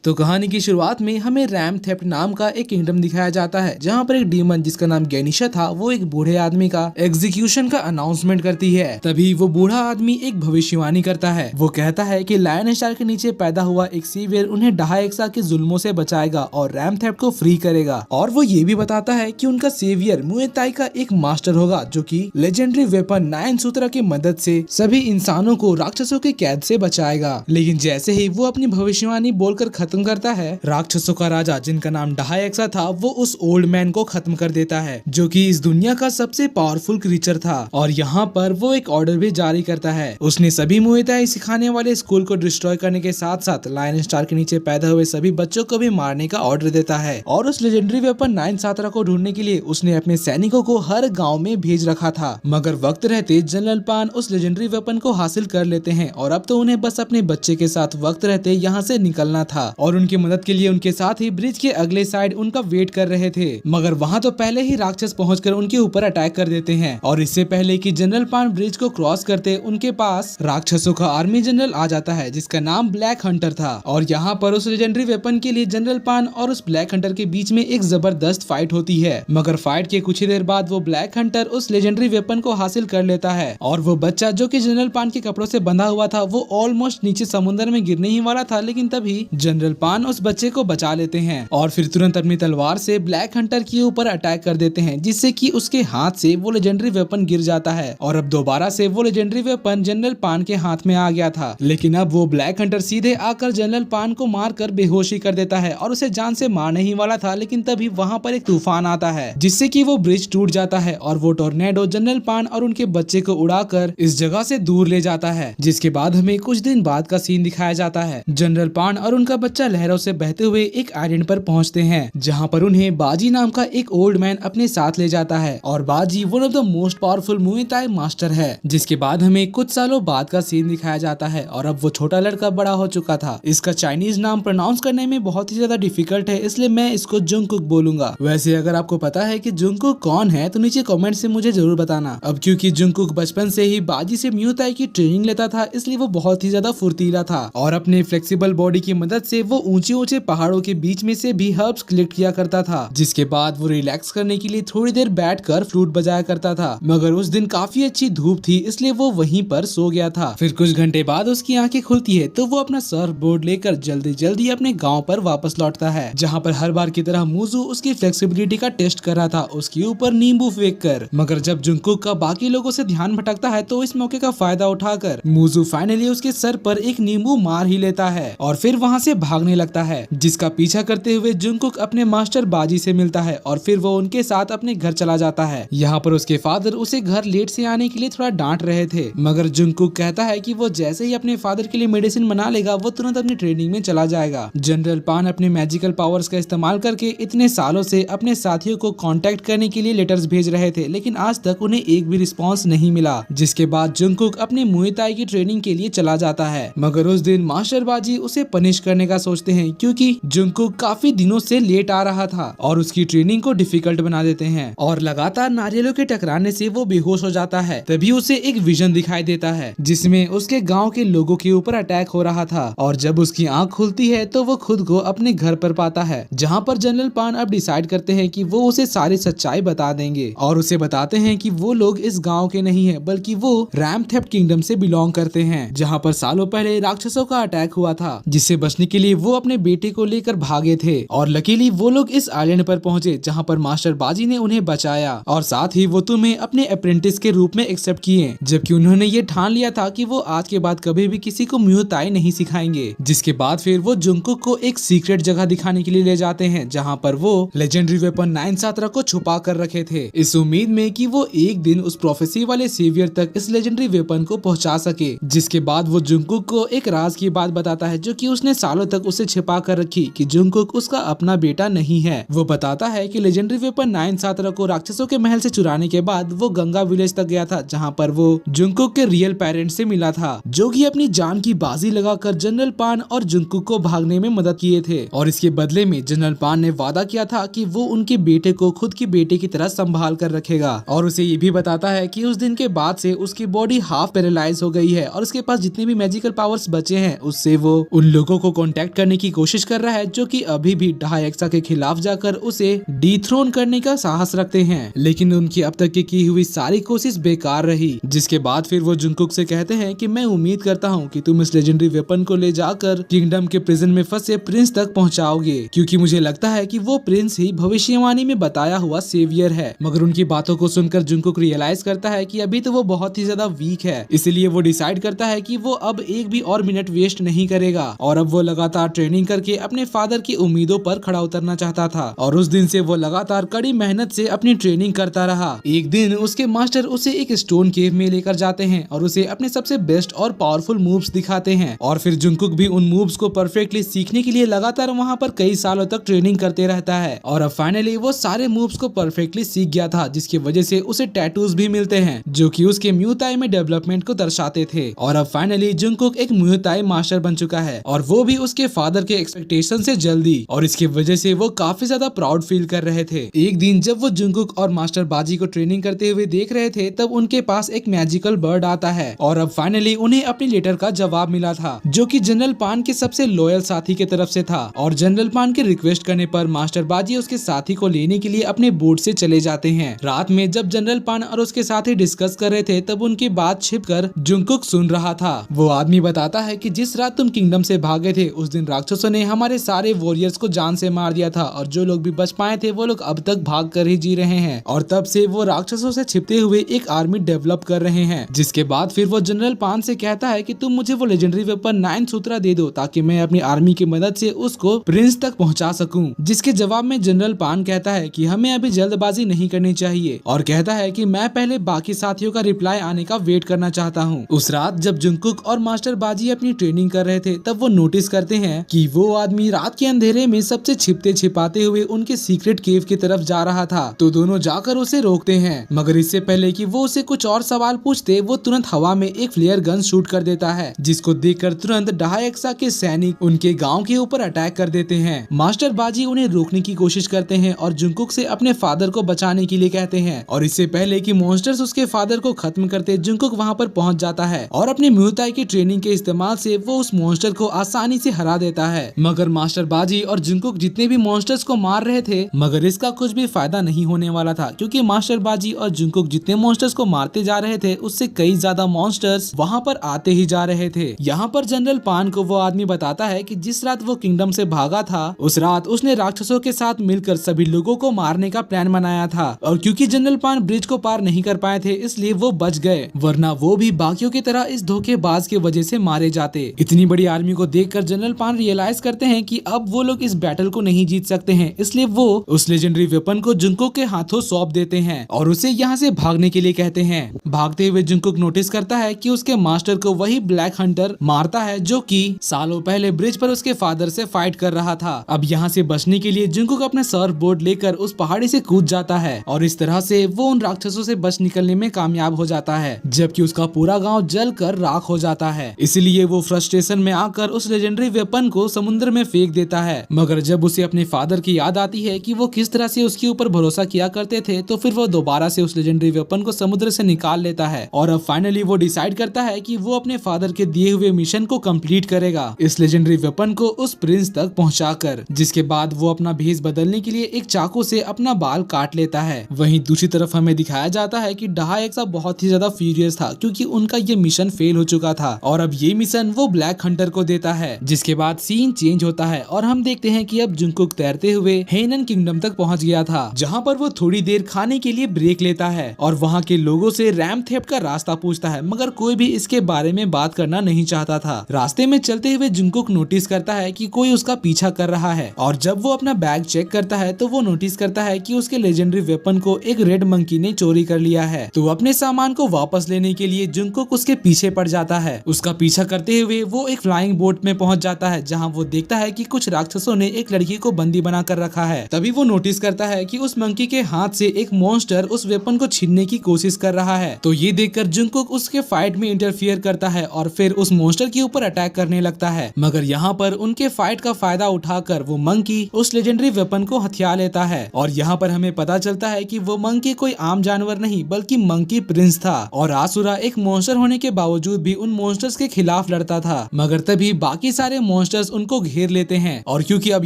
तो कहानी की शुरुआत में हमें रैम थेफ्ट नाम का एक किंगडम दिखाया जाता है, जहाँ पर एक डीमन जिसका नाम गैनिशा था, वो एक बूढ़े आदमी का एग्जीक्यूशन का अनाउंसमेंट करती है। तभी वो बूढ़ा आदमी एक भविष्यवाणी करता है। वो कहता है कि लायन स्टार के नीचे पैदा हुआ एक सीवियर उन्हें डहाएक्सा के जुल्मों से बचाएगा और रैम थेफ्ट को फ्री करेगा। और वो ये भी बताता है कि उनका सेवियर मुए ताई का एक मास्टर होगा, जो कि लेजेंडरी वेपन 9 सूत्रा की मदद से सभी इंसानों को राक्षसों के कैद से बचाएगा। लेकिन जैसे ही वो अपनी भविष्यवाणी बोलकर खत्म करता है, राक्षसों का राजा जिनका नाम डहाएक्सा था, वो उस ओल्ड मैन को खत्म कर देता है, जो कि इस दुनिया का सबसे पावरफुल क्रीचर था। और यहाँ पर वो एक ऑर्डर भी जारी करता है। उसने सभी मुए ताई सिखाने वाले स्कूल को डिस्ट्रॉय करने के साथ साथ लायन स्टार के नीचे पैदा हुए सभी बच्चों को भी मारने का ऑर्डर देता है। और उस लेजेंडरी वेपन 9 सातरा को ढूंढने के लिए उसने अपने सैनिकों को हर गाँव में भेज रखा था। मगर वक्त रहते जनरल पान उस लेजेंडरी वेपन को हासिल कर लेते हैं और अब तो उन्हें बस अपने बच्चे के साथ वक्त रहते यहाँ से निकलना था। और उनकी मदद के लिए उनके साथ ही ब्रिज के अगले साइड उनका वेट कर रहे थे। मगर वहाँ तो पहले ही राक्षस पहुंचकर उनके ऊपर अटैक कर देते हैं। और इससे पहले कि जनरल पान ब्रिज को क्रॉस करते, उनके पास राक्षसों का आर्मी जनरल आ जाता है, जिसका नाम ब्लैक हंटर था। और यहाँ पर उस लेजेंडरी वेपन के लिए जनरल पान और उस ब्लैक हंटर के बीच में एक जबरदस्त फाइट होती है। मगर फाइट के कुछ ही देर बाद वो ब्लैक हंटर उस लेजेंडरी वेपन को हासिल कर लेता है। और वो बच्चा जो कि जनरल पान के कपड़ों से बंधा हुआ था, वो ऑलमोस्ट नीचे समुद्र में गिरने ही वाला था, लेकिन तभी जनरल पान उस बच्चे को बचा लेते हैं और फिर तुरंत अपनी तलवार से ब्लैक हंटर के ऊपर अटैक कर देते हैं, जिससे कि उसके हाथ से वो लेजेंडरी वेपन गिर जाता है। और अब दोबारा से वो लेजेंडरी वेपन जनरल पान के हाथ में आ गया था। लेकिन अब वो ब्लैक हंटर सीधे आकर जनरल पान को मारकर बेहोशी कर देता है और उसे जान से मारने ही वाला था। लेकिन तभी वहाँ पर एक तूफान आता है, जिससे कि वो ब्रिज टूट जाता है और वो टोर्नेडो जनरल पान और उनके बच्चे को उड़ाकर इस जगह से दूर ले जाता है। जिसके बाद हमें कुछ दिन बाद का सीन दिखाया जाता है। जनरल पान और उनका बच्चा लहरों से बहते हुए एक आइलैंड पर पहुंचते हैं, जहां पर उन्हें बाजी नाम का एक ओल्ड मैन अपने साथ ले जाता है। और बाजी one of the most powerful मुए ताई मास्टर है। जिसके बाद हमें कुछ सालों बाद का सीन दिखाया जाता है और अब वो छोटा लड़का बड़ा हो चुका था। इसका चाइनीज नाम प्रोनाउंस करने में बहुत ही ज्यादा डिफिकल्ट है, इसलिए मैं इसको जुंगकुक बोलूंगा। वैसे अगर आपको पता है कि जुंगकुक कौन है तो नीचे कमेंट से मुझे जरूर बताना। अब क्योंकि जुंगकुक बचपन से ही बाजी से मुए ताई की ट्रेनिंग लेता था, इसलिए वो बहुत ही ज्यादा फुर्तीला था और अपने फ्लेक्सिबल बॉडी की मदद से वो ऊंचे ऊंचे पहाड़ों के बीच में से भी हर्ब्स कलेक्ट किया करता था। जिसके बाद वो रिलैक्स करने के लिए थोड़ी देर बैठकर फ्लूट बजाया करता था। मगर उस दिन काफी अच्छी धूप थी, इसलिए वो वहीं पर सो गया था। फिर कुछ घंटे बाद उसकी आंखें खुलती है तो वो अपना सर्फ बोर्ड लेकर जल्दी जल्दी अपने गाँव पर वापस लौटता है, जहाँ पर हर बार की तरह मूजू उसकी फ्लेक्सिबिलिटी का टेस्ट कर रहा था, उसके ऊपर नींबू फेंक कर। मगर जब जुंगकुक का बाकी लोगों से ध्यान भटकता है तो इस मौके का फायदा उठाकर मूजू फाइनली उसके सर पर एक नींबू मार ही लेता है और फिर वहाँ से भागने लगता है। जिसका पीछा करते हुए जुंगकुक अपने मास्टर बाजी से मिलता है और फिर वो उनके साथ अपने घर चला जाता है। यहाँ पर उसके फादर उसे घर लेट से आने के लिए थोड़ा डांट रहे थे, मगर जुंगकुक कहता है कि वो जैसे ही अपने फादर के लिए मेडिसिन बना लेगा, वो तुरंत अपनी ट्रेनिंग में चला जाएगा। जनरल पान अपने मैजिकल पावर्स का इस्तेमाल करके इतने सालों से अपने साथियों को कांटेक्ट करने के लिए लेटर्स भेज रहे थे, लेकिन आज तक उन्हें एक भी रिस्पांस नहीं मिला। जिसके बाद जुंगकुक अपने मुए ताई की ट्रेनिंग के लिए चला जाता है। मगर उस दिन मास्टर बाजी उसे पनिश करने का सोचते हैं, क्योंकि जुंगकुक काफी दिनों से लेट आ रहा था और उसकी ट्रेनिंग को डिफिकल्ट बना देते हैं। और लगातार नारियलों के टकराने से वो बेहोश हो जाता है। तभी उसे एक विजन दिखाई देता है, जिसमें उसके गांव के लोगों के ऊपर अटैक हो रहा था। और जब उसकी आंख खुलती है तो वो खुद को अपने घर पर पाता है, जहाँ पर जनरल पान अब डिसाइड करते हैं कि वो उसे सारी सच्चाई बता देंगे और उसे बताते हैं कि वो लोग इस गाँव के नहीं है, बल्कि वो रैम थेफ्ट किंगडम से बिलोंग करते हैं, जहाँ पर सालों पहले राक्षसों का अटैक हुआ था, जिससे बचने के लिए वो अपने बेटे को लेकर भागे थे। और लकीली वो लोग इस आइलैंड पर पहुंचे, जहाँ पर मास्टर बाजी ने उन्हें बचाया और साथ ही वो तुम्हें अपने अप्रेंटिस के रूप में एक्सेप्ट किए, जबकि उन्होंने ये ठान लिया था कि वो आज के बाद कभी भी किसी को मुए ताई नहीं सिखाएंगे। जिसके बाद फिर वो जुंगकुक को एक सीक्रेट जगह दिखाने के लिए ले जाते हैं, जहाँ पर वो लेजेंडरी वेपन 9 सातरा को छुपा कर रखे थे, इस उम्मीद में कि वो एक दिन उस प्रोफेसी वाले सेवियर तक इस लेजेंडरी वेपन को पहुंचा सके। जिसके बाद वो जुंगकुक को एक राज की बात बताता है, जो कि उसने सालों तक उसे छिपा कर रखी, कि जुंगकुक उसका अपना बेटा नहीं है। वो बताता है कि लेजेंडरी वेपन 9 सातरा को राक्षसों के महल से चुराने के बाद वो गंगा विलेज तक गया था, जहाँ पर वो जुंगकुक के रियल पेरेंट्स से मिला था, जो कि अपनी जान की बाजी लगाकर जनरल पान और जुंगकुक को भागने में मदद किए थे। और इसके बदले में जनरल पान ने वादा किया था कि वो उनके बेटे को खुद की बेटे की तरह संभाल कर रखेगा। और उसे ये भी बताता है कि उस दिन के बाद से उसकी बॉडी हाफ पैरालाइज हो गई है और उसके पास जितने भी मैजिकल पावर्स बचे हैं, उससे वो उन लोगों को कांटेक्ट करने की कोशिश कर रहा है, जो कि अभी भी डायक्सा के खिलाफ जाकर उसे डिथ्रोन करने का साहस रखते हैं, लेकिन उनकी अब तक की हुई सारी कोशिश बेकार रही। जिसके बाद फिर वो जुंगकुक से कहते हैं कि मैं उम्मीद करता हूँ कि तुम इस लेजेंडरी वेपन को ले जाकर किंगडम के प्रिजन में फंसे प्रिंस तक पहुँचाओगे, क्योंकि मुझे लगता है कि वो प्रिंस ही भविष्यवाणी में बताया हुआ सेवियर है। मगर उनकी बातों को सुनकर जुंगकुक रियलाइज करता है कि अभी तो वो बहुत ही ज्यादा वीक है, इसलिए वो डिसाइड करता है कि वो अब एक भी और मिनट वेस्ट नहीं करेगा और अब वो लगातार ट्रेनिंग करके अपने फादर की उम्मीदों पर खड़ा उतरना चाहता था। और उस दिन से वो लगातार कड़ी मेहनत से अपनी ट्रेनिंग करता रहा। एक दिन उसके मास्टर उसे एक स्टोन केव में लेकर जाते हैं और उसे अपने सबसे बेस्ट और पावरफुल मूव्स दिखाते हैं, और फिर जुंगकुक भी उन मूव्स को परफेक्टली सीखने के लिए लगातार वहाँ पर कई सालों तक ट्रेनिंग करते रहता है। और अब फाइनली वो सारे मूव्स को परफेक्टली सीख गया था, जिसकी वजह से उसे टैटूज भी मिलते हैं जो कि उसके म्यू थाई में डेवलपमेंट को दर्शाते थे। और अब फाइनली जुंगकुक एक म्यू थाई मास्टर बन चुका है, और वो भी उसके फादर के एक्सपेक्टेशन से जल्दी, और इसकी वजह से वो काफी ज्यादा प्राउड फील कर रहे थे। एक दिन जब वो जुंगकुक और मास्टर बाजी को ट्रेनिंग करते हुए देख रहे थे, तब उनके पास एक मैजिकल बर्ड आता है, और अब फाइनली उन्हें अपनी लेटर का जवाब मिला था, जो कि जनरल पान के सबसे लॉयल साथी की तरफ से था। और जनरल पान के रिक्वेस्ट करने पर मास्टर बाजी उसके साथी को लेने के लिए अपने बोट से चले जाते हैं। रात में जब जनरल पान और उसके साथी डिस्कस कर रहे थे, तब उनकी बात छिपकर जुंगकुक सुन रहा था। वो आदमी बताता है कि जिस रात तुम किंगडम से भागे थे, उस दिन राक्षसों ने हमारे सारे वॉरियर्स को जान से मार दिया था, और जो लोग भी बच पाए थे वो लोग अब तक भाग कर ही जी रहे हैं, और तब से वो राक्षसों से छिपते हुए एक आर्मी डेवलप कर रहे हैं। जिसके बाद फिर वो जनरल पान से कहता है कि तुम मुझे वो लेजेंडरी वेपन 9 सूत्रा दे दो, ताकि मैं अपनी आर्मी की मदद से उसको प्रिंस तक पहुंचा सकूं। जिसके जवाब में जनरल पान कहता है कि हमें अभी जल्दबाजी नहीं करनी चाहिए, और कहता है कि मैं पहले बाकी साथियों का रिप्लाई आने का वेट करना चाहता हूँ। उस रात जब जुंगकुक और मास्टर बाजी अपनी ट्रेनिंग कर रहे थे, तब वो नोटिस करते हैं कि वो आदमी रात के अंधेरे में सबसे छिपते छिपाते हुए उनके सीक्रेट केव की तरफ जा रहा था। तो दोनों जाकर उसे रोकते हैं, मगर इससे पहले कि वो उसे कुछ और सवाल पूछते, वो तुरंत हवा में एक फ्लेयर गन शूट कर देता है, जिसको देखकर तुरंत डायक्सा के सैनिक उनके गांव के ऊपर अटैक कर देते हैं। मास्टर बाजी उन्हें रोकने की कोशिश करते हैं और जुंगकुक से अपने फादर को बचाने के लिए कहते हैं, और इससे पहले कि मॉन्स्टर्स उसके फादर को खत्म करते, जुंगकुक वहां पर पहुंच जाता है और अपनी म्यू थाई की ट्रेनिंग के इस्तेमाल से वो उस मॉन्स्टर को आसानी से हरा देता है। मगर मास्टर बाजी और जुंगकुक जितने भी मॉन्स्टर्स को मार रहे थे, मगर इसका कुछ भी फायदा नहीं होने वाला था, क्योंकि मास्टर बाजी और जुंगकुक जितने मॉन्स्टर्स को मारते जा रहे थे, उससे कई ज्यादा मॉन्स्टर्स वहां पर आते ही जा रहे थे। यहाँ पर जनरल पान को वो आदमी बताता है कि जिस रात वो किंगडम से भागा था, उस रात उसने राक्षसों के साथ मिलकर सभी लोगों को मारने का प्लान बनाया था, और क्योंकि जनरल पान ब्रिज को पार नहीं कर पाए थे, इसलिए वो बच गए, वरना वो भी बाकियों की तरह इस धोखेबाज की वजह से मारे जाते। इतनी बड़ी आर्मी को देखकर जनरल पान रियलाइज करते हैं कि अब वो लोग इस बैटल को नहीं जीत सकते हैं, इसलिए वो उस लेजेंडरी वेपन को जुंगकुक के हाथों सौंप देते हैं और उसे यहाँ से भागने के लिए कहते हैं। भागते हुए जुंगकुक नोटिस करता है कि उसके मास्टर को वही ब्लैक हंटर मारता है, जो कि सालों पहले ब्रिज पर उसके फादर से फाइट कर रहा था। अब यहाँ से बचने के लिए जुंगकुक अपने सर्फ बोर्ड लेकर उस पहाड़ी से कूद जाता है, और इस तरह से वो उन राक्षसों से बच निकलने में कामयाब हो जाता है, जबकि उसका पूरा गांव जलकर राख हो जाता है। इसलिए वो फ्रस्ट्रेशन में आकर उस लेजेंडरी वेपन को समुद्र में फेंक देता है। मगर जब उसे अपने फादर की याद आती है कि वो किस तरह से उसके ऊपर भरोसा किया करते थे, तो फिर वो दोबारा से उस लेजेंडरी वेपन को समुद्र से निकाल लेता है, और अब फाइनली वो डिसाइड करता है कि वो अपने फादर के दिए हुए मिशन को कंप्लीट करेगा, इस लेजेंडरी वेपन को उस प्रिंस तक पहुंचाकर। जिसके बाद वो अपना भेष बदलने के लिए एक चाकू से अपना बाल काट लेता है। वहीं दूसरी तरफ हमें दिखाया जाता है कि डायक्सा बहुत ही ज्यादा फ्यूरियस था, क्योंकि उनका ये मिशन फेल हो चुका था, और अब ये मिशन वो ब्लैक हंटर को देता है। जिसके बाद सीन चेंज होता है और हम देखते हैं कि अब जुंगकुक तैरते हुए हेनन किंगडम तक पहुंच गया था, जहां पर वो थोड़ी देर खाने के लिए ब्रेक लेता है और वहां के लोगों से रैम थेफ्ट का रास्ता पूछता है, मगर कोई भी इसके बारे में बात करना नहीं चाहता था। रास्ते में चलते हुए जुंगकुक नोटिस करता है कि कोई उसका पीछा कर रहा है, और जब वो अपना बैग चेक करता है तो वो नोटिस करता है कि उसके लेजेंडरी वेपन को एक रेड मंकी ने चोरी कर लिया है। तो अपने सामान को वापस लेने के लिए जुंगकुक उसके पीछे पड़ जाता है। उसका पीछा करते हुए वो एक फ्लाइंग बोट में पहुंच जाता है, जहां वो देखता है कि कुछ राक्षसों ने एक लड़की को बंदी बना कर रखा है। तभी वो नोटिस करता है कि उस मंकी के हाथ से एक मॉन्स्टर उस वेपन को छीनने की कोशिश कर रहा है। तो ये देखकर जुंगकुक उसके फाइट में इंटरफियर करता है और फिर उस मॉन्स्टर के ऊपर अटैक करने लगता है, मगर यहाँ पर उनके फाइट का फायदा उठाकर वो मंकी उस लेजेंडरी वेपन को हथिया लेता है। और यहाँ पर हमें पता चलता है कि वो मंकी कोई आम जानवर नहीं बल्कि मंकी प्रिंस था, और आसुरा एक मॉन्स्टर होने के बावजूद भी उन मॉन्स्टर्स के खिलाफ लड़ता था। मगर तभी बाकी सारे मॉन्स्टर्स उनको घेर लेते हैं और क्योंकि अब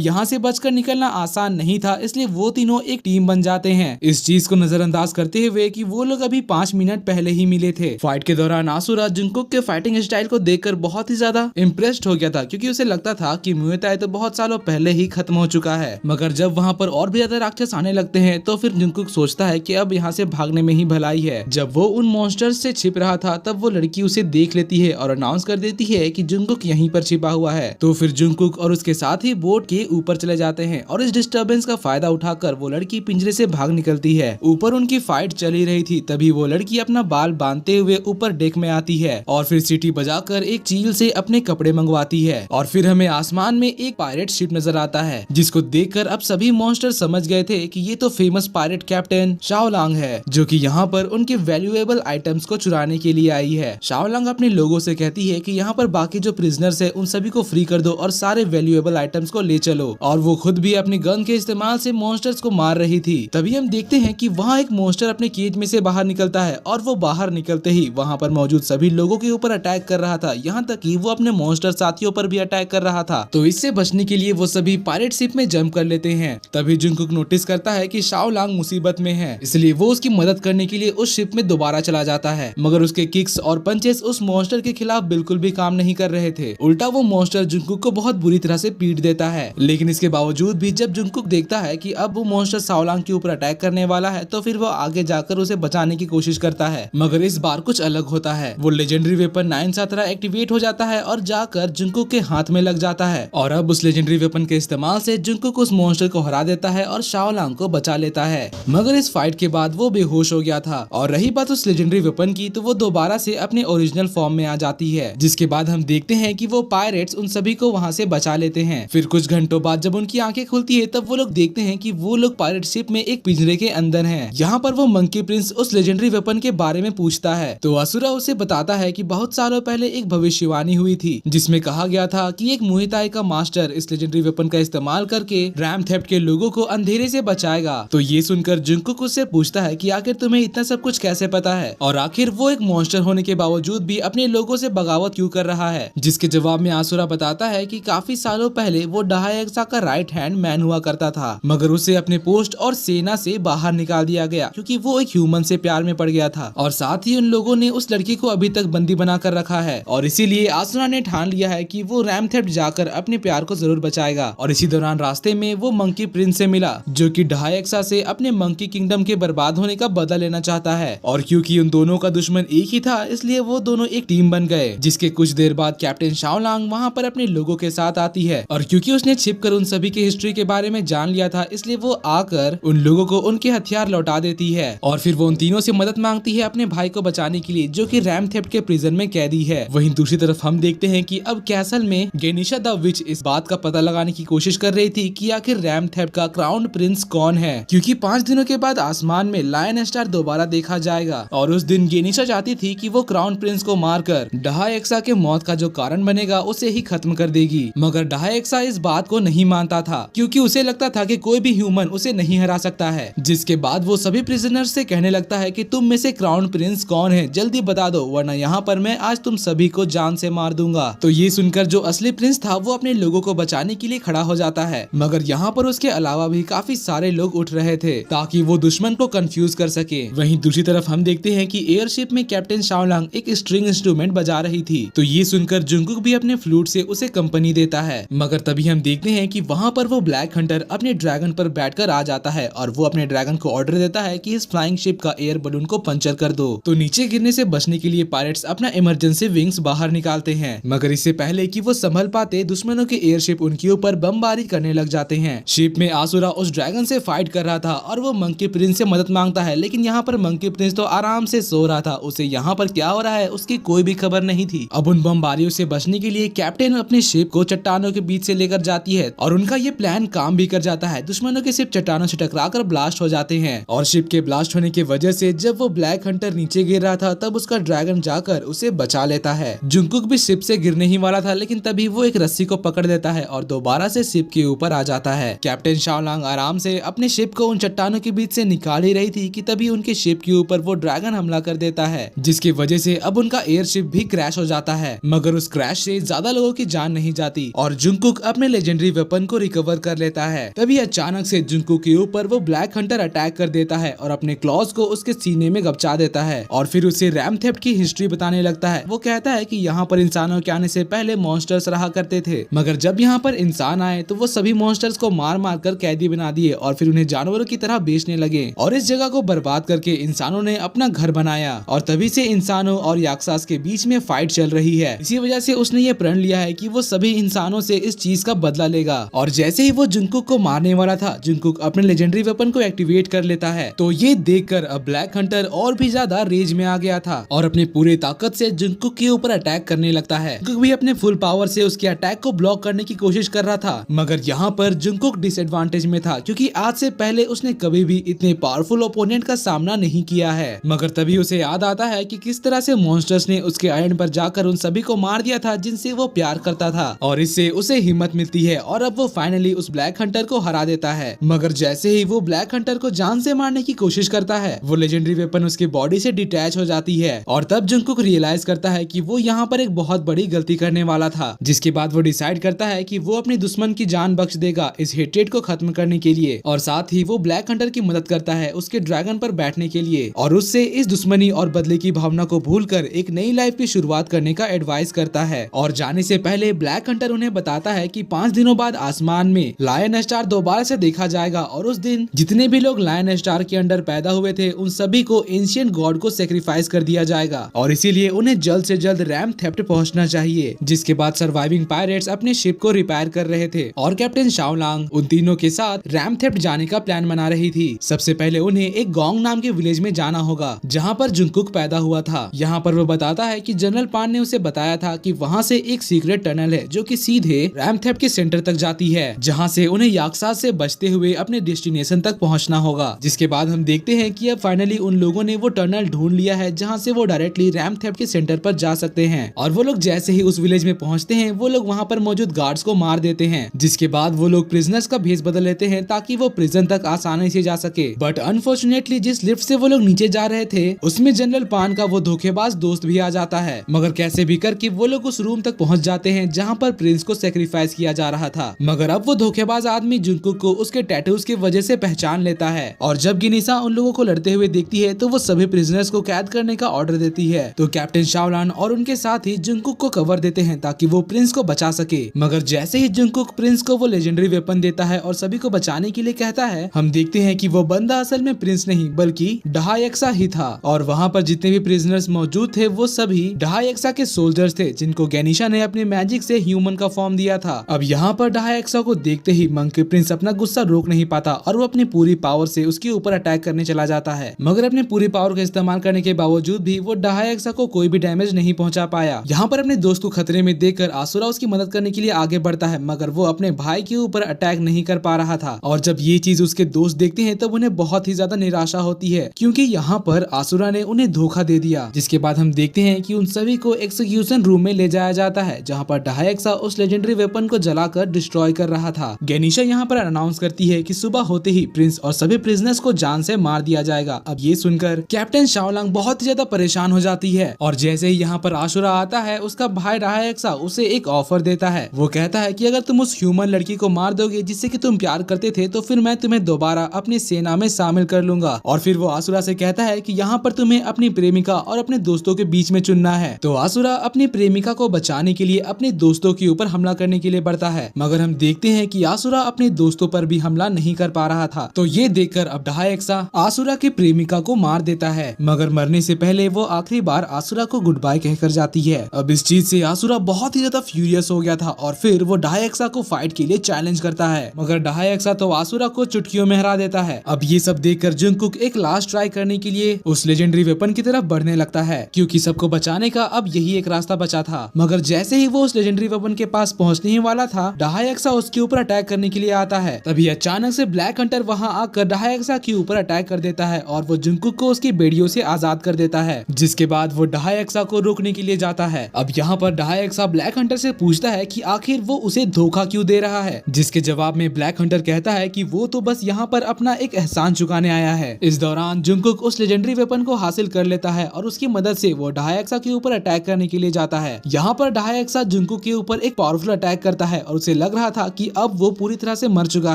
यहाँ से बचकर निकलना आसान नहीं था इसलिए वो तीनों एक टीम बन जाते हैं। इस चीज को नजरअंदाज करते हुए कि वो लोग अभी 5 मिनट पहले ही मिले थे। फाइट के दौरान आसुरा जुंगकुक के फाइटिंग स्टाइल को देखकर बहुत ही ज्यादा इम्प्रेस्ड हो गया था क्योंकि उसे लगता था कि मुए थाई तो बहुत सालों पहले ही खत्म हो चुका है। मगर जब वहाँ पर और भी ज्यादा राक्षस आने लगते हैं तो फिर जुंगकुक सोचता है कि अब यहाँ से भागने में ही भलाई है। जब वो उन मॉन्स्टर्स से छिप रहा था तब वो लड़की उसे देख लेती है और अनाउंस कर देती है कि जुंगकुक यहीं पर छिपा हुआ है। तो फिर जुंगकुक और उसके साथ ही बोट के ऊपर चले जाते हैं और इस डिस्टरबेंस का फायदा उठाकर वो लड़की पिंजरे से भाग निकलती है। ऊपर उनकी फाइट चल ही रही थी तभी वो लड़की अपना बाल बांधते हुए ऊपर डेक में आती है और फिर सीटी बजाकर एक चील से अपने कपड़े मंगवाती है। और फिर हमें आसमान में एक पायरेट शिप नजर आता है जिसको देखकर अब सभी मॉन्स्टर समझ गए थे कि ये तो फेमस पायरेट कैप्टन शाओलांग है जो कि यहाँ पर उनके वैल्यूएबल आइटम्स को चुराने के लिए आई है। शाओलांग अपने लोगों से कहती है कि यहाँ पर बाकी जो प्रिजनर्स है उन सभी को फ्री कर दो और सारे वैल्यूएबल आइटम्स को ले चलो। और वो खुद भी अपनी गन के इस्तेमाल से मॉन्स्टर्स को मार रही थी। तभी हम देखते हैं कि वहाँ एक मॉन्स्टर अपने केज में से बाहर निकलता है और वो बाहर निकलते ही वहाँ पर मौजूद सभी लोगों के ऊपर अटैक कर रहा था, यहाँ तक कि वो अपने मॉन्स्टर साथियों पर भी अटैक कर रहा था। तो इससे बचने के लिए वो सभी पायरेट शिप में जंप कर लेते हैं। तभी जुंगकुक नोटिस करता है कि शाओलांग मुसीबत में है, इसलिए वो उसकी मदद करने के लिए उस शिप में दोबारा चला जाता है। मगर उसके किक्स और पंचेस उस मॉन्स्टर के खिलाफ बिल्कुल भी काम नहीं कर रहे थे। उल्टा वो मॉन्स्टर जुंगकुक को बहुत बुरी तरह से पीट देता है। लेकिन इसके बावजूद भी जब जुंगकुक देखता है कि अब वो मॉन्स्टर शाओलांग के ऊपर अटैक करने वाला है तो फिर वो आगे जाकर उसे बचाने की कोशिश करता है। मगर इस बार कुछ अलग होता है। वो लेजेंडरी वेपन 9 एक्टिवेट हो जाता है और जाकर जुंगकुक के हाथ में लग जाता है और अब उस लेजेंडरी वेपन के इस्तेमाल से जुंगकुक उस मॉन्स्टर को हरा देता है और शाओलांग को बचा लेता है। मगर इस फाइट के बाद वो बेहोश हो गया था। और रही बात उस लेजेंडरी वेपन की तो वो दोबारा से अपने ओरिजिनल फॉर्म में आ जाती है, जिसके बाद हम देखते हैं कि वो पायरेट्स उन सभी को वहाँ से बचा लेते हैं। फिर कुछ घंटों बाद जब उनकी आंखें खुलती है तब वो लोग देखते हैं कि वो लोग पायरेट शिप में एक पिंजरे के अंदर हैं। यहाँ पर वो मंकी प्रिंस उस लेजेंडरी वेपन के बारे में पूछता है तो असुरा उसे बताता है कि बहुत सालों पहले एक भविष्यवाणी हुई थी जिसमें कहा गया था कि एक मुए थाई का मास्टर इस लेजेंडरी वेपन का इस्तेमाल करके रैम थेफ्ट के लोगों को अंधेरे से बचाएगा। तो ये सुनकर जुंगकुक उससे पूछता है कि आखिर तुम्हें इतना सब कुछ कैसे पता है और आखिर वो एक मॉन्स्टर होने के बावजूद भी अपने लोगों से बगावत क्यों कर रहा है। जिसके जवाब में आसुरा बताता है कि काफी सालों पहले वो डहाएक्सा का राइट हैंड मैन हुआ करता था, मगर उसे अपने पोस्ट और सेना से बाहर निकाल दिया गया क्योंकि वो एक ह्यूमन से प्यार में पड़ गया था और साथ ही उन लोगों ने उस लड़की को अभी तक बंदी बना कर रखा है। और इसीलिए आसुरा ने ठान लिया है कि वो रैम थेफ्ट जाकर अपने प्यार को जरूर बचाएगा। और इसी दौरान रास्ते में वो मंकी प्रिंस से मिला जो कि डहाएक्सा से अपने मंकी किंगडम के बर्बाद होने का बदला लेना चाहता है। और क्योंकि उन दोनों का दुश्मन एक ही था इसलिए वो दोनों एक टीम बन गए। जिसके कुछ देर बाद कैप्टन शाओलांग वहाँ पर अपने लोगों के साथ आती है और क्योंकि उसने छिपकर उन सभी की हिस्ट्री के बारे में जान लिया था इसलिए वो आकर उन लोगों को उनके हथियार लौटा देती है। और फिर वो उन तीनों से मदद मांगती है अपने भाई को बचाने के लिए जो कि रैम थेफ्ट के प्रिजन में कैदी है। वहीं दूसरी तरफ हम देखते हैं कि अब कैसल में गेनिशा द विच इस बात का पता लगाने की कोशिश कर रही थी कि आखिर रैम थेफ्ट का क्राउन प्रिंस कौन है, क्योंकि 5 दिनों के बाद आसमान में लायन स्टार दोबारा देखा जाएगा। और उस दिन गेनिशा चाहती थी कि वो क्राउन प्रिंस को मारकर डहाएक्सा के मौत का जो कारण बनेगा उसे ही खत्म कर देगी। मगर डहाएक्सा इस बात को नहीं मानता था क्योंकि उसे लगता था कि कोई भी ह्यूमन उसे नहीं हरा सकता है। जिसके बाद वो सभी प्रिजनर्स से कहने लगता है कि तुम में से क्राउन प्रिंस कौन है, जल्दी बता दो वरना यहाँ पर मैं आज तुम सभी को जान से मार दूंगा। तो ये सुनकर जो असली प्रिंस था वो अपने लोगों को बचाने के लिए खड़ा हो जाता है। मगर यहाँ पर उसके अलावा भी काफी सारे लोग उठ रहे थे ताकि वो दुश्मन को कंफ्यूज कर सके। वहीं दूसरी तरफ हम देखते हैं कि एयरशिप में कैप्टन शाओलांग एक स्ट्रिंग इंस्ट्रूमेंट बजा रही थी। तो ये सुनकर जुंगकुक भी अपने फ्लूट से उसे कंपनी देता है। मगर तभी हम देखते हैं कि वहाँ पर वो ब्लैक हंटर अपने ड्रैगन पर बैठकर आ जाता है और वो अपने ड्रैगन को ऑर्डर देता है कि इस फ्लाइंग शिप का एयर बलून को पंचर कर दो। तो नीचे गिरने से बचने के लिए पायरेट्स अपना इमरजेंसी विंग्स बाहर निकालते हैं। मगर इससे पहले कि वो संभल पाते दुश्मनों के एयरशिप उनके ऊपर बमबारी करने लग जाते हैं। शिप में आसुरा उस ड्रैगन से फाइट कर रहा था और वो मंकी प्रिंस से मदद मांगता है, लेकिन यहाँ पर मंकी प्रिंस तो आराम से सो रहा था। उसे यहाँ पर क्या हो रहा है उसकी कोई भी खबर नहीं थी। अब उन बमबारियों से बचने के लिए कैप्टन अपने शिप को चट्टानों के बीच से लेकर जाती है और उनका ये प्लान काम भी कर जाता है। दुश्मनों के शिप चट्टानों से टकराकर ब्लास्ट हो जाते हैं और शिप के ब्लास्ट होने की वजह से जब वो ब्लैक हंटर नीचे गिर रहा था तब उसका ड्रैगन जाकर उसे बचा लेता है। जुंगकुक भी शिप से गिरने ही वाला था, लेकिन तभी वो एक रस्सी को पकड़ देता है और दोबारा से शिप के ऊपर आ जाता है। कैप्टन शाओलांग आराम से अपने शिप को उन चट्टानों के बीच से निकाल ही रही थी कि तभी उनके शिप के ऊपर वो ड्रैगन हमला कर देता है, जिसकी वजह से अब उनका एयरशिप भी क्रैश हो जाता है। मगर उस क्रैश से ज्यादा लोगों की जान नहीं जाती और जुंगकुक अपने लेजेंडरी वेपन को रिकवर कर लेता है। तभी अचानक से जुंगकुक के ऊपर वो ब्लैक हंटर अटैक कर देता है और अपने क्लॉज को उसके सीने में गपचा देता है और फिर उसे रैम थेफ्ट की हिस्ट्री बताने लगता है। वो कहता है कि यहाँ पर इंसानों के आने से पहले मॉन्स्टर्स रहा करते थे, मगर जब यहाँ पर इंसान आए तो वो सभी मॉन्स्टर्स को मार मार कर कैदी बना दिए और फिर उन्हें जानवरों की तरह बेचने लगे और इस जगह को बर्बाद करके इंसानों ने अपना घर बनाया और तभी से इंसानों और याक्सास के बीच में फाइट चल रही है। इसी वजह से उसने ये प्रण लिया है कि वो सभी इंसानों से इस चीज का बदला लेगा। और जैसे ही वो जुंगकुक को मारने वाला था, जुंगकुक अपने लेजेंडरी वेपन को एक्टिवेट कर लेता है। तो ये देखकर अब ब्लैक हंटर और भी ज्यादा रेज में आ गया था और अपने पूरे ताकत से जुंगकुक के ऊपर अटैक करने लगता है। जुंगकुक भी अपने फुल पावर से उसके अटैक को ब्लॉक करने की कोशिश कर रहा था, मगर यहाँ पर जुंगकुक डिसएडवांटेज में था क्योंकि आज से पहले उसने कभी भी इतने पावरफुल ओपोनेंट का सामना नहीं किया है। मगर तभी उसे याद आता है कि किस तरह से मॉन्स्टर्स ने उसके आइलैंड पर जाकर उन सभी को मार दिया था जिनसे वो प्यार करता था और इससे उसे हिम्मत मिलती है और अब वो फाइनली उस ब्लैक हंटर को हरा देता है। मगर जैसे ही वो ब्लैक हंटर को जान से मारने की कोशिश करता है, वो लेजेंडरी वेपन उसकी बॉडी से डिटैच हो जाती है और तब जुंगकुक रियलाइज करता है कि वो यहाँ पर एक बहुत बड़ी गलती करने वाला था, जिसके बाद वो डिसाइड करता है कि वो अपनी दुश्मन की जान बख्श देगा इस हेट्रेड को खत्म करने के लिए और साथ ही वो ब्लैक हंटर की मदद करता है उसके ड्रैगन पर बैठने के लिए और उससे इस दुश्मनी और बदले की भावना को भूलकर एक नई लाइफ की शुरुआत करने का एडवाइस करता है। और जाने से पहले ब्लैक हंटर उन्हें बताता है कि 5 दिनों बाद आसमान में लायन स्टार दोबारा से देखा जाएगा और उस दिन जितने भी लोग लायन स्टार के अंडर पैदा हुए थे उन सभी को एंशिएंट गॉड को सेक्रीफाइस कर दिया जाएगा और इसीलिए उन्हें जल्द से जल्द रैम थेफ्ट पहुंचना चाहिए। जिसके बाद सर्वाइविंग पायरेट्स अपने शिप को रिपेयर कर रहे थे और कैप्टन शाओलांग उन तीनों के साथ रैम थेफ्ट जाने का प्लान बना रही थी। सबसे पहले उन्हें एक गोंग नाम के विलेज में जाना होगा जहाँ पर जुंगकुक पैदा हुआ था। यहाँ पर वो बताता है कि जनरल पान ने उसे बताया था कि वहाँ से एक सीक्रेट टनल है जो कि सीधे रैम थेफ्ट के सेंटर तक जाती है, जहाँ से उन्हें याक्सास से बचते हुए अपने डेस्टिनेशन तक पहुँचना होगा। जिसके बाद हम देखते हैं कि अब फाइनली उन लोगों ने वो टनल ढूंढ लिया है जहाँ से वो डायरेक्टली रैम थेफ्ट के सेंटर पर जा सकते हैं और वो लोग जैसे ही उस विलेज में पहुँचते हैं वो लोग वहाँ पर मौजूद गार्ड्स को मार देते हैं। जिसके बाद वो लोग प्रिजनर्स का भेष बदल लेते हैं ताकि वो प्रिजन तक आसानी से जा सके। बट अनफॉर्चुनेटली जिस लिफ्ट से वो लोग नीचे जा रहे थे उसमें जनरल पान का वो धोखेबाज दोस्त भी आ जाता है, मगर कैसे भी करके वो लोग उस रूम तक पहुंच जाते हैं जहां पर प्रिंस को सेक्रीफाइस किया जा रहा था। मगर अब वो धोखेबाज आदमी जुंगकुक को उसके टैटूज की वजह से पहचान लेता है और जब गिनिसा उन लोगों को लड़ते हुए देखती है तो वो सभी प्रिजनर्स को कैद करने का ऑर्डर देती है। तो कैप्टन शाओलान और उनके साथ ही जुंगकुक को कवर देते हैं ताकि वो प्रिंस को बचा सके। मगर जैसे ही जुंगकुक प्रिंस को वो लेजेंडरी वेपन देता है और सभी को बचाने के लिए कहता है, हम देखते हैं कि वो बंदा असल में प्रिंस नहीं बल्कि डहायक्सा ही था और वहाँ पर जितने भी प्रिजनर्स मौजूद थे वो सभी डहायक्सा के सोल्जर्स थे जिनको गैनिशा ने अपने मैजिक से ह्यूमन का फॉर्म दिया था। अब यहाँ पर डहायक्सा को देखते ही मंकी प्रिंस अपना गुस्सा रोक नहीं पाता और वो अपनी पूरी पावर से उसके ऊपर अटैक करने चला जाता है, मगर अपनी पूरी पावर का इस्तेमाल करने के बावजूद भी वो डहायक्सा को कोई भी डैमेज नहीं पहुंचा पाया। यहाँ पर अपने दोस्त को खतरे में देखकर आसुरा उसकी मदद करने के लिए आगे बढ़ता है, मगर वो अपने भाई के ऊपर अटैक नहीं कर पा रहा था और जब ये चीज उसके दोस्त देखते हैं तब उन्हें बहुत ही ज्यादा निराशा होती है क्योंकि यहाँ पर आसुरा ने उन्हें धोखा दे दिया। जिसके बाद हम देखते हैं कि उन सभी को एक्सिक्यूशन रूम में ले जाया जाता है जहाँ पर डहायक्सा उस लेजेंडरी वेपन को जलाकर डिस्ट्रॉय कर रहा था। गैनिशा यहाँ पर अनाउंस करती है कि सुबह होते ही प्रिंस और सभी प्रिजनर्स को जान से मार दिया जाएगा। अब ये सुनकर कैप्टन शाओलांग बहुत ही ज्यादा परेशान हो जाती है और जैसे ही यहाँ पर आशुरा आता है उसका भाई डहायक्सा उसे एक ऑफर देता है। वो कहता है कि अगर तुम उस ह्यूमन लड़की को मार दोगे जिससे कि तुम प्यार करते थे तो फिर मैं तुम्हें दोबारा अपनी सेना में शामिल कर लूंगा। और फिर वो आसुरा से कहता है कि यहाँ पर तुम्हें अपनी प्रेमिका और अपने दोस्तों के बीच में चुनना है। तो आसुरा अपनी प्रेमिका को बचाने के लिए अपने दोस्तों के ऊपर हमला करने के लिए बढ़ता है, मगर हम देखते हैं कि आसुरा अपने दोस्तों पर भी हमला नहीं कर पा रहा था। तो ये देखकर अब डहायक्सा आसुरा की प्रेमिका को मार देता है, मगर मरने से पहले वो आखिरी बार आसुरा को गुड बाय कहकर जाती है। अब इस चीज से आसुरा बहुत ही ज्यादा फ्यूरियस हो गया था और फिर वो डहायक्सा को फाइट के लिए चैलेंज करता है, मगर डहायक्सा तो आसुरा को चुटकियों में हरा देता है। अब ये सब देखकर जुंगकुक एक लास्ट ट्राई करने के लिए उस लेजेंडरी वेपन की तरफ बढ़ने लगता है क्योंकि सबको बचाने का अब यही एक रास्ता बचा था। मगर जैसे ही वो उस लेजेंडरी वेपन के पास पहुंचने ही वाला था, डहायक्सा उसके ऊपर अटैक करने के लिए आता है। तभी अचानक से ब्लैक हंटर वहां आकर डहायक्सा के ऊपर अटैक कर देता है और वो जुंगकुक को उसकी बेड़ियों से आजाद कर देता है, जिसके बाद वो डहायक्सा को रोकने के लिए जाता है। अब यहाँ पर डहायक्सा ब्लैक हंटर से पूछता है कि आखिर वो उसे धोखा क्यों दे रहा है, जिसके जवाब में ब्लैक हंटर कहता है कि वो तो बस यहाँ पर अपना एक एहसान चुकाने आया है। इस दौरान जुंगकुक उस लेजेंडरी वेपन को हासिल कर लेता है और उसकी मदद से वो डहायक्सा के ऊपर अटैक करने के लिए जाता है। यहाँ पर डहायक्सा जुंगकुक जुंकुक के ऊपर एक पावरफुल अटैक करता है और उसे लग रहा था कि अब वो पूरी तरह से मर चुका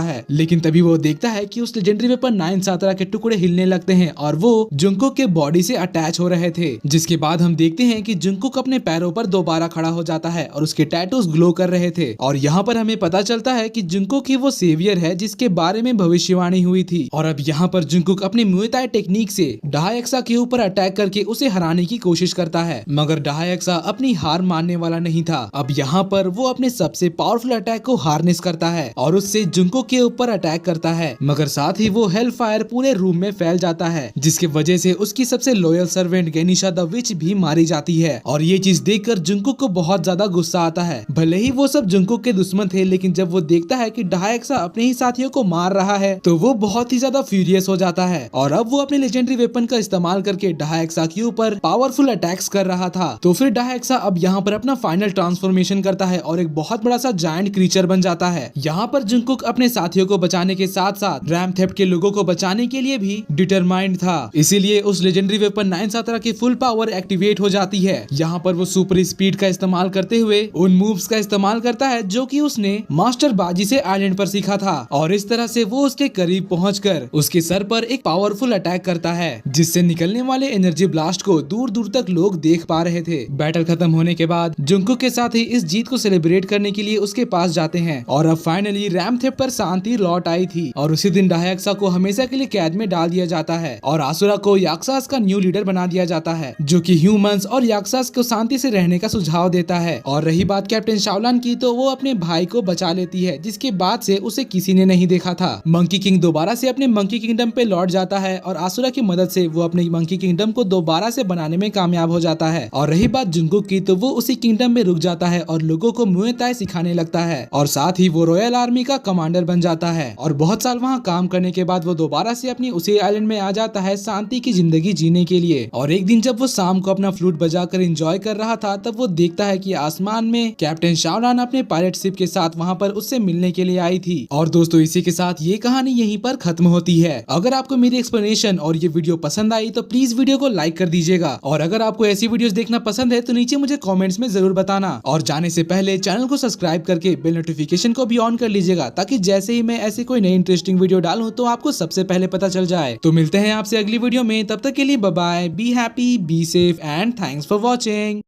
है। लेकिन तभी वो देखता है कि उस लेजेंडरी वेपन 9 सातरा के टुकड़े हिलने लगते हैं और वो जुंकुक के बॉडी से अटैच हो रहे थे। जिसके बाद हम देखते हैं कि जुंकुक अपने पैरों पर दोबारा खड़ा हो जाता है और उसके टैटूज ग्लो कर रहे थे। और यहाँ पर हमें पता चलता है कि जुंकुक ही वो सेवियर है जिसके बारे में भविष्यवाणी हुई थी। और अब यहाँ पर जुंकुक अपने मुए थाई टेक्निक से डायक्सा के ऊपर अटैक करके उसे हराने की कोशिश करता है, मगर डायक्सा अपनी हार मानने वाला नहीं था। अब यहाँ पर वो अपने सबसे पावरफुल अटैक को हार्नेस करता है और उससे जुंकुक के ऊपर अटैक करता है, मगर साथ ही वो हेल फायर पूरे रूम में फैल जाता है, जिसकी वजह से उसकी सबसे लॉयल सर्वेंट गेनिशा द विच भी मारी जाती है। और ये चीज देखकर जुंकुक को बहुत ज्यादा गुस्सा आता है। भले ही वो सब जुंकुक के दुश्मन थे, लेकिन जब वो देखता है कि डायक्सा अपने ही साथियों को मार रहा है तो वो बहुत ही ज्यादा फ्यूरियस हो जाता है। और अब वो अपने लेजेंडरी वेपन का इस्तेमाल करके डायक्सा के ऊपर पावरफुल अटैक्स कर रहा था। तो फिर डायक्सा अब यहाँ पर अपना फाइनल ट्रांसफॉर्मेशन करता है और एक बहुत बड़ा सा जायंट क्रीचर बन जाता है। यहाँ पर जुंकुक अपने साथियों को बचाने के साथ साथ रैम थेफ्ट के लोगों को बचाने के लिए भी डिटरमाइंड था, इसीलिए उस लेजेंडरी वेपन 9 सातरा की फुल पावर एक्टिवेट हो जाती है। यहाँ पर वो सुपर स्पीड का इस्तेमाल करते हुए उन मूव्स का इस्तेमाल करता है जो कि उसने मास्टर बाजी से आइलैंड पर सीखा था, और इस तरह से वो उसके करीब पहुंचकर उसके सर पर एक पावरफुल अटैक करता है, जिससे निकलने वाले एनर्जी ब्लास्ट को दूर दूर तक लोग देख पा रहे थे। बैटल खत्म होने के बाद जुंकुक के साथ ही इस जीत को सेलिब्रेट करने के लिए उसके पास जाते हैं। और अब फाइनली रैम थेफ्ट पर शांति लौट आई थी और उसी दिन डायक्सा को हमेशा के लिए कैद में डाल दिया जाता है और आसुरा को याक्सास का न्यू लीडर बना दिया जाता है, जो कि ह्यूमंस और याक्सास को शांति से रहने का सुझाव देता है। और रही बात कैप्टन शाओलान की, तो वो अपने भाई को बचा लेती है, जिसके बाद से उसे किसी ने नहीं देखा था। मंकी किंग दोबारा से अपने मंकी किंगडम पे लौट जाता है और आसुरा की मदद से वो अपने मंकी किंगडम को दोबारा से बनाने में कामयाब हो जाता है। और रही बात जुंकुक की, तो वो उसी किंगडम में रुक जाता है और लोगों को मुए थाई सिखाने लगता है और साथ ही वो रॉयल आर्मी का कमांडर बन जाता है। और बहुत साल वहाँ काम करने के बाद वो दोबारा से अपनी उसी आइलैंड में आ जाता है शांति की जिंदगी जीने के लिए। और एक दिन जब वो शाम को अपना फ्लूट बजाकर एंजॉय कर रहा था, तब वो देखता है कि आसमान में कैप्टन शाओलान अपने पायलट शिप के साथ वहाँ पर उससे मिलने के लिए आई थी। और दोस्तों, इसी के साथ ये कहानी यहीं पर खत्म होती है। अगर आपको मेरी एक्सप्लेनेशन और ये वीडियो पसंद आई तो प्लीज वीडियो को लाइक कर दीजिएगा, और अगर आपको ऐसी वीडियोस देखना पसंद है तो नीचे मुझे कमेंट्स में जरूर बताना। और जाने से पहले चैनल को सब्सक्राइब करके बेल नोटिफिकेशन को भी ऑन कर लीजिएगा, ताकि जैसे ही मैं ऐसे कोई नई इंटरेस्टिंग वीडियो डालूं तो आपको सबसे पहले पता चल जाए। तो मिलते हैं आपसे अगली वीडियो में, तब तक के लिए bye bye, be happy, be safe and thanks for watching.